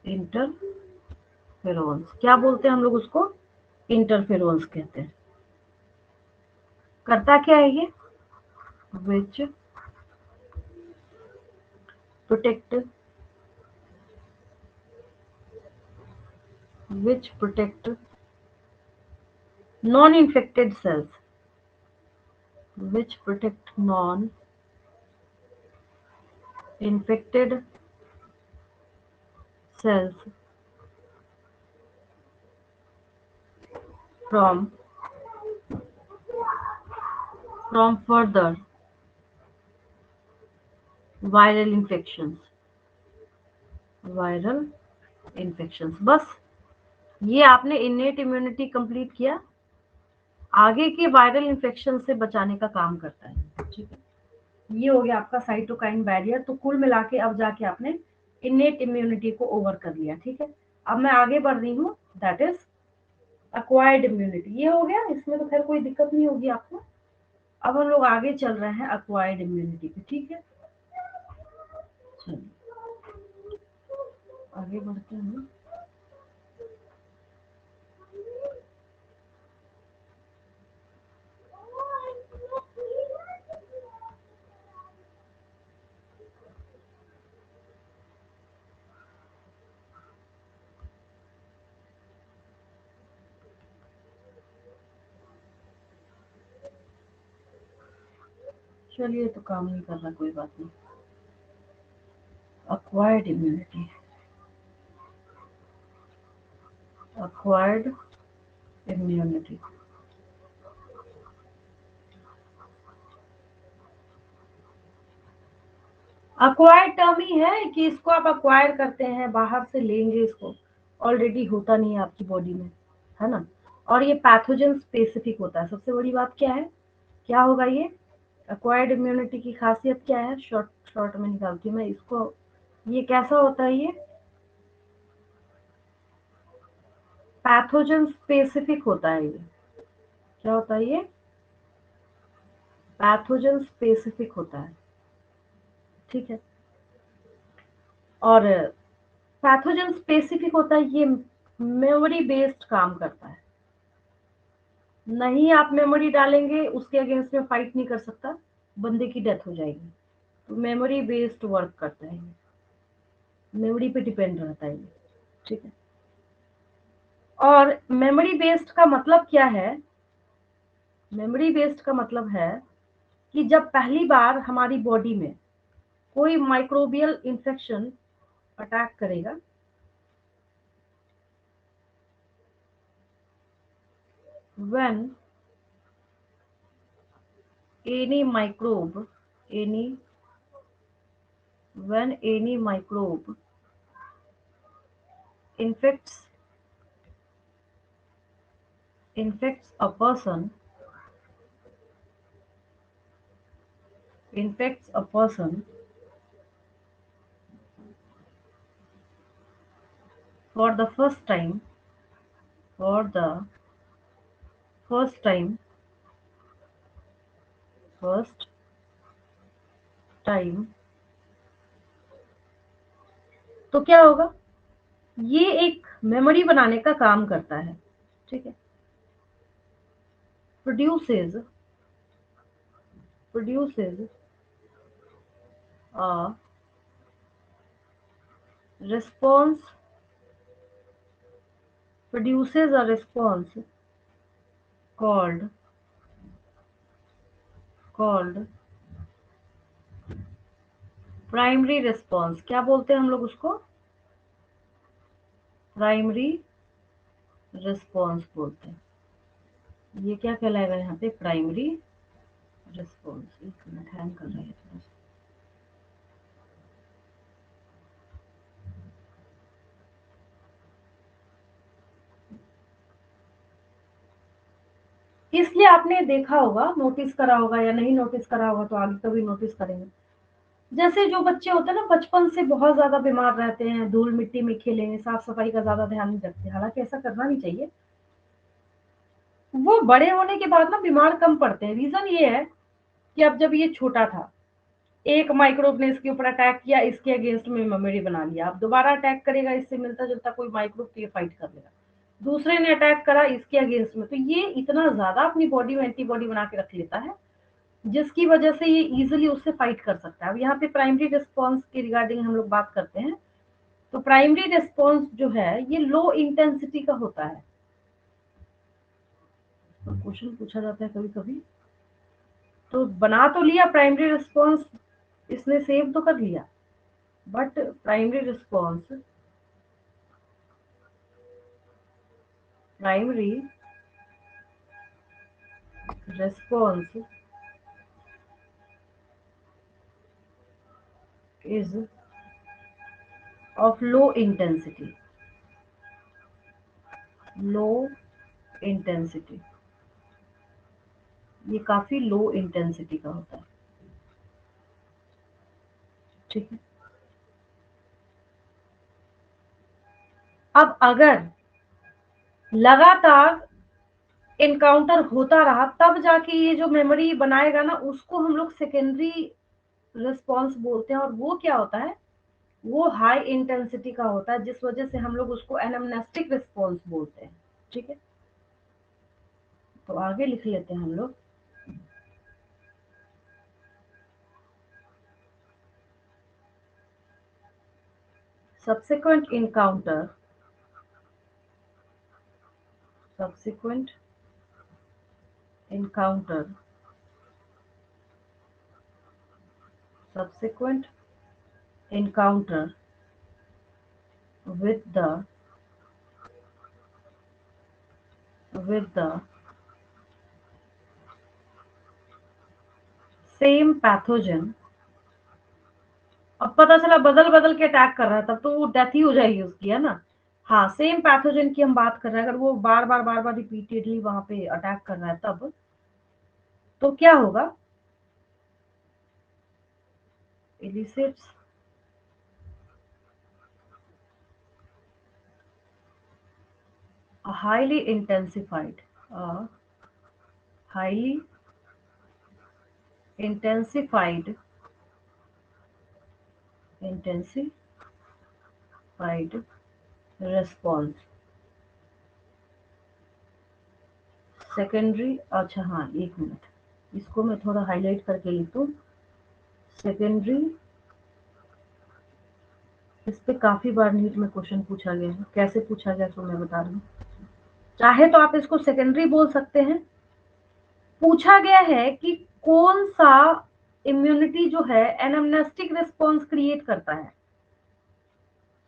Interferons क्या बोलते हैं हम लोग उसको? इंटरफेरोन्स कहते हैं। करता क्या है ये? विच protect non infected cells, which protect non infected cells from further viral infections। बस ये आपने इनेट इम्यूनिटी कंप्लीट किया, आगे के वायरल इन्फेक्शन से बचाने का काम करता है। ठीक है, ये हो गया आपका साइटोकाइन बैरियर। तो कुल मिला के अब जाके आपने इनेट इम्यूनिटी को ओवर कर लिया। ठीक है, अब मैं आगे बढ़ रही हूँ, दैट इज अक्वायर्ड इम्यूनिटी। ये हो गया, इसमें तो खैर कोई दिक्कत नहीं होगी आपको। अब हम लोग आगे चल रहे हैं अक्वायर्ड इम्यूनिटी पे। ठीक है, चलिए आगे बढ़ते हैं। चलिए, तो काम नहीं कर रहा, कोई बात नहीं। Acquired immunity, acquired immunity acquired term ही है कि इसको आप अक्वायर करते हैं, बाहर से लेंगे इसको, ऑलरेडी होता नहीं है आपकी बॉडी में, है ना। और ये पैथोजन स्पेसिफिक होता है। सबसे बड़ी बात क्या है, क्या होगा ये अक्वायर्ड इम्यूनिटी की खासियत क्या है? शॉर्ट में निकालती हूँ मैं इसको। ये कैसा होता है? ये पैथोजन स्पेसिफिक होता है। ये क्या होता है? ये पैथोजन स्पेसिफिक होता है। ठीक है, और पैथोजन स्पेसिफिक होता है, ये मेमोरी बेस्ड काम करता है। नहीं आप मेमोरी डालेंगे, उसके अगेंस्ट में फाइट नहीं कर सकता, बंदे की डेथ हो जाएगी। तो मेमोरी बेस्ड वर्क करता है, मेमोरी पे डिपेंड रहता है ये। ठीक है, और मेमोरी बेस्ड का मतलब क्या है? मेमोरी बेस्ड का मतलब है कि जब पहली बार हमारी बॉडी में कोई माइक्रोबियल इंफेक्शन अटैक करेगा, when any microbe any when any microbe infects a person, infects a person for the first time, for the first time first time तो क्या होगा? ये एक मेमोरी बनाने का काम करता है, ठीक है। Produces a response called primary response. क्या बोलते हैं हम लोग उसको? प्राइमरी रिस्पॉन्स बोलते हैं। ये क्या कहलाएगा यहाँ पे? Primary response. एक मिनट, हैंग कर रहा है थोड़ा सा। इसलिए आपने देखा होगा, नोटिस करा होगा, या नहीं नोटिस करा होगा तो आगे कभी नोटिस करेंगे। जैसे जो बच्चे होते हैं ना, बचपन से बहुत ज्यादा बीमार रहते हैं, धूल मिट्टी में खेलेंगे, साफ सफाई का ज्यादा ध्यान नहीं रखते, हालांकि ऐसा करना नहीं चाहिए, वो बड़े होने के बाद ना बीमार कम पड़ते हैं। रीजन ये है कि अब जब ये छोटा था, एक माइक्रोब ने इसके ऊपर अटैक किया, इसके अगेंस्ट में मेमोरी बना लिया, अब दोबारा अटैक करेगा, इससे मिलता जुलता कोई माइक्रोब तो ये फाइट कर लेगा। दूसरे ने अटैक करा इसके अगेंस्ट में, तो ये इतना ज्यादा अपनी बॉडी में एंटीबॉडी बना के रख लेता है, जिसकी वजह से ये इजिली उससे फाइट कर सकता है। अब यहाँ पे प्राइमरी रिस्पॉन्स के रिगार्डिंग हम लोग बात करते हैं, तो प्राइमरी रिस्पॉन्स जो है ये लो इंटेंसिटी का होता है। तो क्वेश्चन पूछा जाता है कभी कभी, तो बना तो लिया प्राइमरी रिस्पॉन्स, इसने सेव तो कर लिया, but primary response is of low intensity, low intensity, ये काफी लो इंटेंसिटी का होता है, ठीक है। अब अगर लगातार इनकाउंटर होता रहा, तब जाके ये जो मेमोरी बनाएगा ना, उसको हम लोग सेकेंडरी रिस्पॉन्स बोलते हैं। और वो क्या होता है? वो हाई इंटेंसिटी का होता है, जिस वजह से हम लोग उसको एनामनेस्टिक रिस्पॉन्स बोलते हैं, ठीक है। तो आगे लिख लेते हैं हम लोग, subsequent encounter subsequent encounter with the same pathogen। अब पता चला बदल बदल के अटैक कर रहा है, तब तो वो डेथ ही हो जाएगी उसकी, है ना। हाँ, सेम पैथोजन की हम बात कर रहे हैं, अगर वो बार बार रिपीटेडली वहां पे अटैक कर रहा है, तब तो क्या होगा? elicits a highly intensified intensified response। Secondary, अच्छा हाँ, एक मिनट, इसको मैं थोड़ा हाईलाइट करके लिख दूं। सेकेंडरी, इस पे काफी बार नीट में क्वेश्चन पूछा गया है। कैसे पूछा गया तो मैं बता रही हूँ। चाहे तो आप इसको सेकेंडरी बोल सकते हैं। पूछा गया है कि कौन सा इम्यूनिटी जो है एनामनेस्टिक रिस्पॉन्स क्रिएट करता है।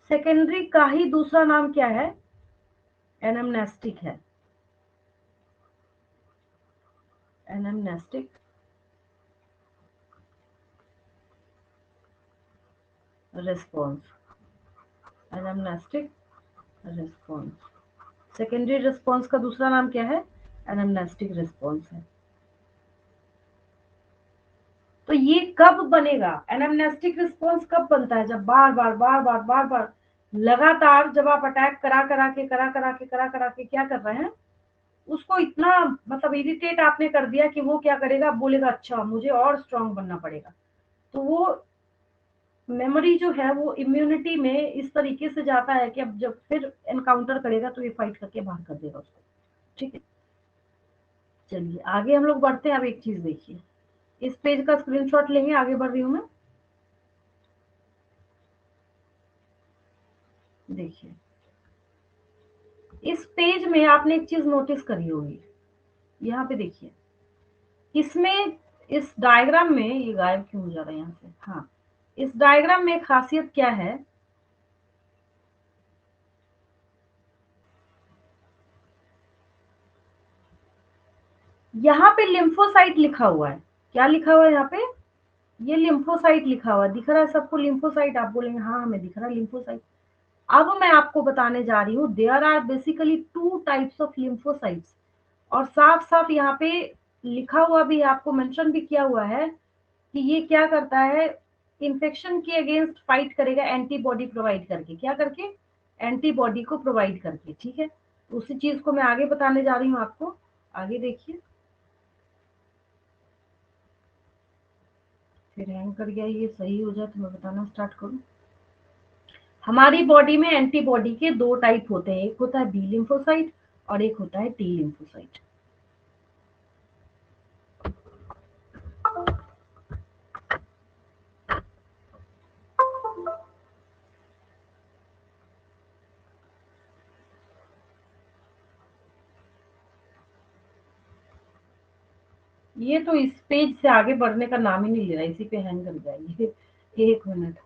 सेकेंडरी का ही दूसरा नाम क्या है? एनामनेस्टिक है। एनामनेस्टिक रिस्पॉन्स, एनामनेस्टिक रिस्पॉन्स। सेकेंडरी रिस्पॉन्स का दूसरा नाम क्या है? एनामनेस्टिक रिस्पॉन्स है। तो ये कब बनेगा? एनामनेस्टिक रिस्पॉन्स कब बनता है? जब बार बार लगातार, जब आप अटैक करा करा के क्या कर रहे हैं, उसको इतना मतलब इरिटेट आपने कर दिया कि वो क्या करेगा, बोलेगा अच्छा मुझे और स्ट्रांग बनना पड़ेगा। तो वो मेमोरी जो है वो इम्यूनिटी में इस तरीके से जाता है कि अब जब फिर एनकाउंटर करेगा तो ये फाइट करके बाहर कर देगा उसको। ठीक है, चलिए आगे हम लोग बढ़ते हैं। अब एक चीज देखिए, इस पेज का स्क्रीनशॉट लेंगे, आगे बढ़ रही हूँ मैं। देखिए, इस पेज में आपने एक चीज नोटिस करी होगी, यहाँ पे देखिए, इसमें इस डायग्राम में, ये गायब क्यों हो जा रहा है यहाँ से, हाँ, इस डायग्राम में खासियत क्या है, यहाँ पे लिम्फोसाइट लिखा हुआ है। क्या लिखा हुआ है यहाँ पे? ये लिम्फोसाइट लिखा हुआ दिख रहा है सबको? लिम्फोसाइट, आप बोलेंगे हाँ हमें दिख रहा है लिम्फोसाइट। अब मैं आपको बताने जा रही हूँ, there are basically two types of lymphocytes. और साफ साफ यहाँ पे लिखा हुआ भी, आपको मेंशन भी किया हुआ है कि ये क्या करता है, इन्फेक्शन के अगेंस्ट फाइट करेगा एंटीबॉडी प्रोवाइड करके। क्या करके? एंटीबॉडी को प्रोवाइड करके। ठीक है, उसी चीज को मैं आगे बताने जा रही हूँ आपको। आगे देखिए, फिर हैंग कर गया, ये सही हो जाए तो मैं बताना स्टार्ट करूँ। हमारी बॉडी में एंटीबॉडी के दो टाइप होते हैं, एक होता है बी लिम्फोसाइट और एक होता है टी लिम्फोसाइट। ये तो इस पेज से आगे बढ़ने का नाम ही नहीं ले रहा, इसी पे हैंग कर गया ये। एक मिनट,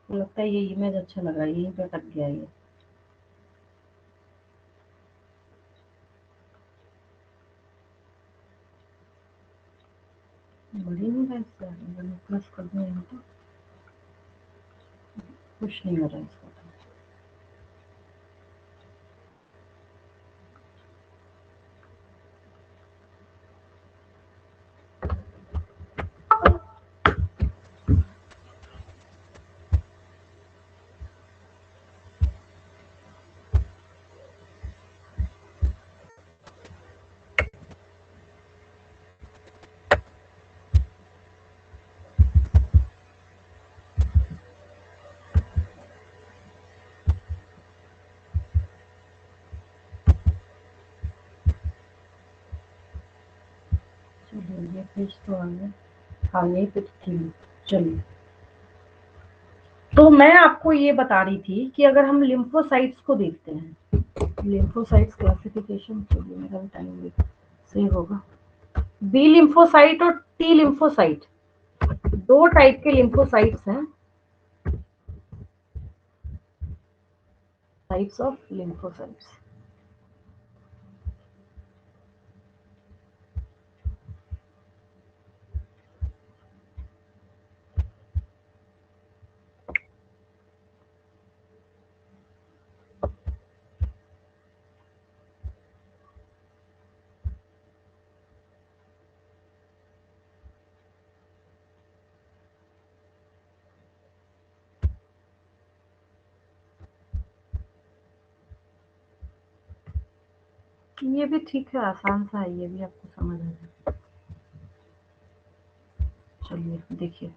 लगता है ये इमेज अच्छा लग रहा है, यहीं पे अटक गया ये। बढ़ ही नहीं रहा इससे आगे, मैंने प्लस कर दिया यहाँ तो कुछ नहीं हो रहा इसका तो। चलिए ये पेज तो आ गया, हाँ यही पे तो थी। चलिए, तो मैं आपको ये बता रही थी कि अगर हम लिम्फोसाइट्स को देखते हैं, लिम्फोसाइट्स क्लासिफिकेशन, चलिए मेरा भी टाइम सेव होगा। बी लिम्फोसाइट और टी लिम्फोसाइट, दो टाइप के लिम्फोसाइट्स हैं, टाइप्स ऑफ लिम्फोसाइट्स। ये भी ठीक है, आसान सा है, ये भी आपको समझ आ जाए। चलिए देखिए,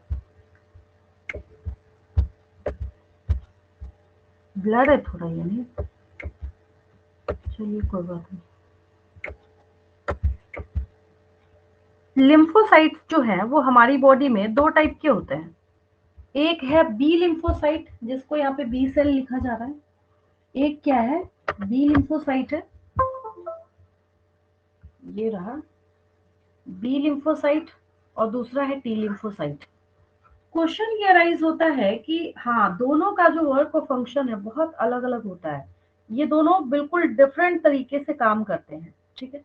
ब्लर है थोड़ा ये, नहीं, चलिए कोई बात नहीं। लिम्फोसाइट्स जो है वो हमारी बॉडी में दो टाइप के होते हैं। एक है बी लिम्फोसाइट, जिसको यहाँ पे बी सेल लिखा जा रहा है। एक क्या है? बी लिम्फोसाइट है, ये रहा बी लिम्फोसाइट, और दूसरा है टी लिम्फोसाइट। क्वेश्चन ये अराइज होता है कि हाँ, दोनों का जो वर्क और फंक्शन है बहुत अलग अलग होता है, ये दोनों बिल्कुल डिफरेंट तरीके से काम करते हैं। ठीक है,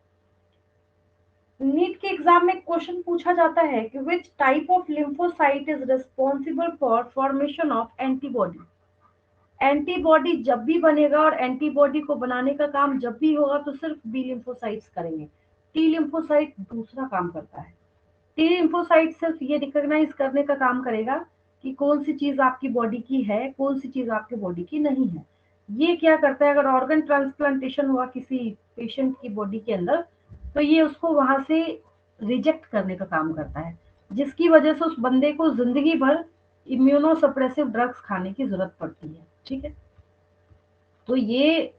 नीट के एग्जाम में क्वेश्चन पूछा जाता है कि which type of lymphocyte is responsible for formation of antibody. Antibody जब भी बनेगा और एंटीबॉडी को बनाने का काम जब भी होगा तो सिर्फ बी लिम्फोसाइट्स करेंगे, टी लिम्फोसाइट दूसरा काम करता है। टी लिम्फोसाइट सिर्फ ये रिकॉग्नाइज करने का काम करेगा कि कौन सी चीज आपकी बॉडी की है, कौन सी चीज आपकी बॉडी की नहीं है। ये क्या करता है, अगर ऑर्गन ट्रांसप्लांटेशन हुआ किसी पेशेंट की बॉडी के अंदर, तो ये उसको वहां से रिजेक्ट करने का काम करता है। जिसकी वजह से उस बंदे को जिंदगी भर इम्यूनोसप्रेसिव ड्रग्स खाने की जरूरत पड़ती है। ठीक है, तो ये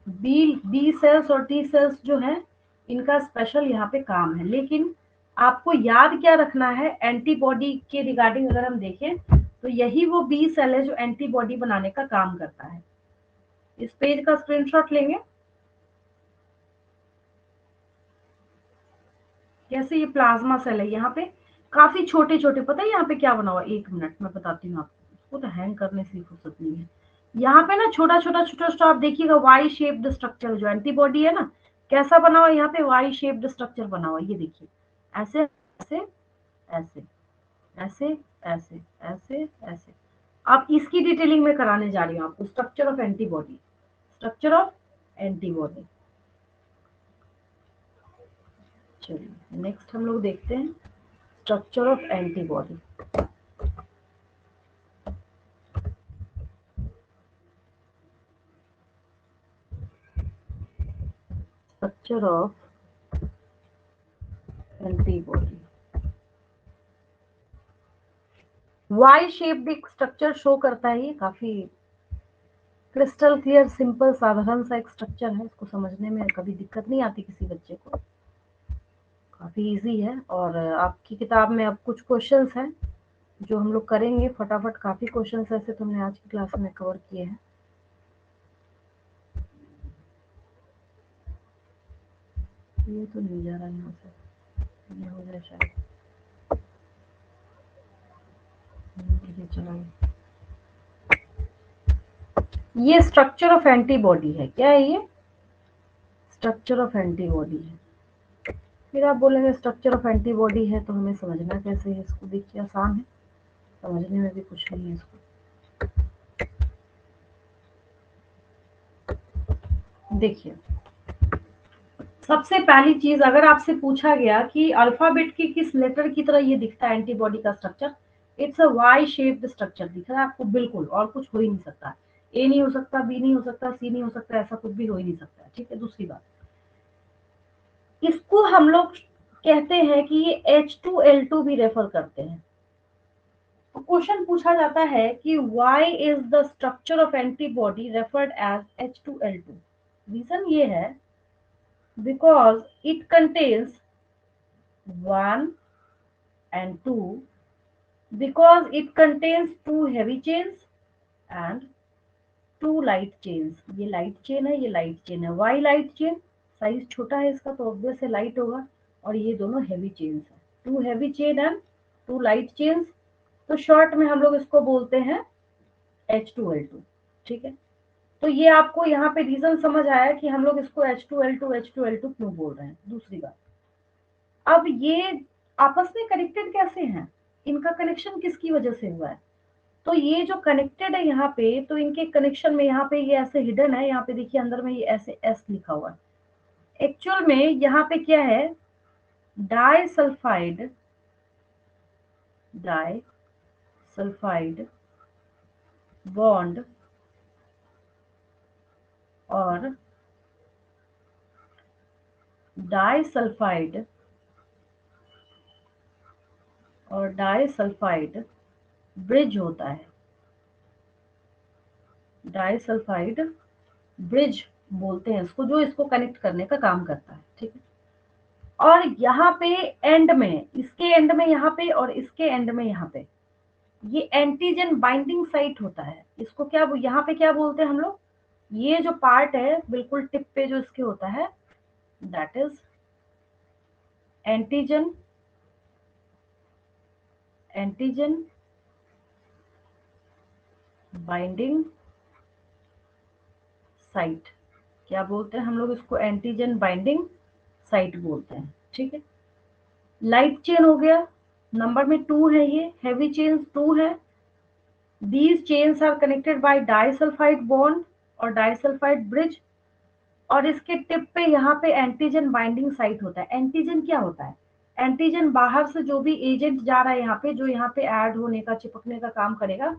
बी सेल्स और टी सेल्स जो है, इनका स्पेशल यहाँ पे काम है। लेकिन आपको याद क्या रखना है एंटीबॉडी के रिगार्डिंग, अगर हम देखें तो यही वो बी सेल है जो एंटीबॉडी बनाने का काम करता है। इस पेज का स्क्रीनशॉट लेंगे। जैसे ये प्लाज्मा सेल है, यहाँ पे काफी छोटे छोटे, पता है यहाँ पे क्या बना हुआ, एक मिनट मैं बताती हूँ आपको, इसको तो हैंग करने से फुर्सत नहीं है। यहाँ पे ना छोटा छोटा छोटा छोटा आप देखिएगा वाई शेप्ड स्ट्रक्चर, जो एंटीबॉडी है ना, कैसा बना हुआ है, यहाँ पे वाई शेप्ड स्ट्रक्चर बना हुआ है, ये देखिए, ऐसे ऐसे ऐसे ऐसे ऐसे ऐसे ऐसे। अब इसकी डिटेलिंग में कराने जा रही हूँ आपको, structure of antibody, structure of antibody. चलिए नेक्स्ट हम लोग देखते हैं structure of antibody. Structure of antibody, Y shaped एक स्ट्रक्चर शो करता है। ये काफी क्रिस्टल क्लियर सिंपल साधारण सा एक स्ट्रक्चर है, इसको समझने में कभी दिक्कत नहीं आती किसी बच्चे को, काफी इजी है। और आपकी किताब में अब कुछ क्वेश्चंस हैं जो हम लोग करेंगे फटाफट, काफी क्वेश्चंस ऐसे तो हमने आज की क्लास में कवर किए हैं। ये तो नहीं जा रहा यहाँ से, ये हो जाए शायद, ये चलाएं। ये स्ट्रक्चर ऑफ एंटीबॉडी है, क्या है ये, स्ट्रक्चर ऑफ एंटीबॉडी है। फिर आप बोलेंगे स्ट्रक्चर ऑफ एंटीबॉडी है तो हमें समझना कैसे है इसको, देखिए आसान है, समझने में भी कुछ नहीं है इसको। देखिए सबसे पहली चीज, अगर आपसे पूछा गया कि अल्फाबेट के किस लेटर की तरह ये दिखता है एंटीबॉडी का structure, it's a Y shaped structure दिख रहा है आपको, बिल्कुल, और कुछ हो ही नहीं सकता। ए नहीं हो सकता, बी नहीं हो सकता, सी नहीं हो सकता, ऐसा कुछ भी हो ही नहीं सकता। ठीक है, दूसरी बात, इसको हम लोग कहते हैं कि ये H2L2 भी रेफर करते हैं। तो क्वेश्चन पूछा जाता है कि why is the structure of antibody referred as H2L2। Reason ये है because it contains 1 and 2, because it contains 2 heavy chains and 2 light chains। ये लाइट चेन है, ये लाइट चेन है। वाई लाइट चेन, साइज छोटा है इसका तो ऑब्वियस है लाइट होगा, और ये दोनों हेवी चेन्स है, 2 heavy chain and 2 light chains. तो शॉर्ट में हम लोग इसको बोलते हैं H2L2। ठीक है, तो ये आपको यहाँ पे रीजन समझ आया कि हम लोग इसको H2L2 क्यों बोल रहे हैं। दूसरी बात, अब ये आपस में कनेक्टेड कैसे हैं, इनका कनेक्शन किसकी वजह से हुआ है, तो ये जो कनेक्टेड है यहाँ पे, तो इनके कनेक्शन में यहाँ पे ये ऐसे हिडन है, यहाँ पे देखिए अंदर में ये ऐसे एस लिखा हुआ है। एक्चुअल में यहाँ पे क्या है, डाइसल्फाइड, डाइसल्फाइड बॉन्ड और डाइसल्फाइड ब्रिज होता है, डाइसल्फाइड ब्रिज बोलते हैं इसको, जो इसको कनेक्ट करने का काम करता है। ठीक है, और यहाँ पे एंड में, इसके एंड में यहाँ पे और इसके एंड में यहाँ पे ये एंटीजन बाइंडिंग साइट होता है। इसको क्या, यहाँ पे क्या बोलते हैं हम लोग, ये जो पार्ट है बिल्कुल टिप पे जो इसके होता है, that is antigen binding site. क्या बोलते हैं हम लोग इसको, एंटीजन बाइंडिंग साइट बोलते हैं। ठीक है, लाइट चेन हो गया, नंबर में 2 है, ये हेवी चेन 2 है। These chains are connected by disulphide bond और डाइसल्फाइड ब्रिज, और इसके टिप पे यहाँ पे एंटीजन बाइंडिंग साइट होता है। एंटीजन क्या होता है, एंटीजन बाहर से जो भी एजेंट जा रहा है यहाँ पे, जो यहाँ पे ऐड होने का, चिपकने का काम करेगा,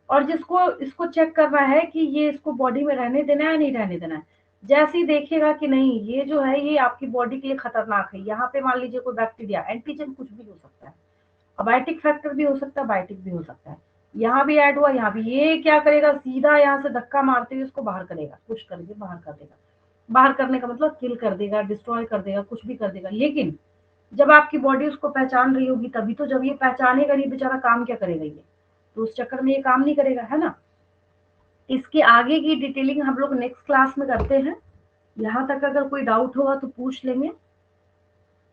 और जिसको इसको चेक करना है कि ये इसको बॉडी में रहने देना है नहीं रहने देना है। जैसे ही देखेगा कि नहीं ये जो है ये आपकी बॉडी के लिए खतरनाक है, यहाँ पे मान लीजिए कोई बैक्टीरिया, एंटीजन कुछ भी हो सकता है, अबायोटिक फैक्टर भी हो सकता है, बायोटिक भी हो सकता है। यहाँ भी ऐड हुआ, यहाँ भी, ये क्या करेगा, सीधा यहाँ से धक्का मारते हुए उसको बाहर करेगा, पुश करके बाहर कर देगा। बाहर करने का मतलब किल कर देगा, डिस्ट्रॉय कर देगा, कुछ भी कर देगा। लेकिन जब आपकी बॉडी उसको पहचान रही होगी तभी तो, जब ये पहचानेगा नहीं बेचारा, काम क्या करेगा ये, तो उस चक्कर में ये काम नहीं करेगा, है ना। इसके आगे की डिटेलिंग हम लोग नेक्स्ट क्लास में करते हैं। यहाँ तक अगर कोई डाउट होगा तो पूछ लेंगे,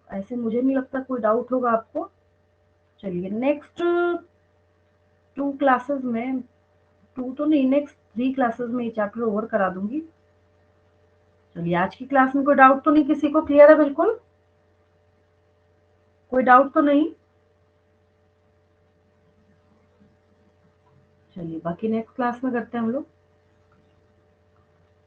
ऐसे मुझे नहीं लगता कोई डाउट होगा आपको। चलिए नेक्स्ट 2 क्लासेस में, 2 तो नहीं, नेक्स्ट 3 क्लासेस में ये चैप्टर ओवर करा दूंगी। चलिए आज की क्लास में कोई डाउट तो नहीं, किसी को क्लियर है बिल्कुल, कोई डाउट तो नहीं। चलिए बाकी नेक्स्ट क्लास में करते हैं हम लोग।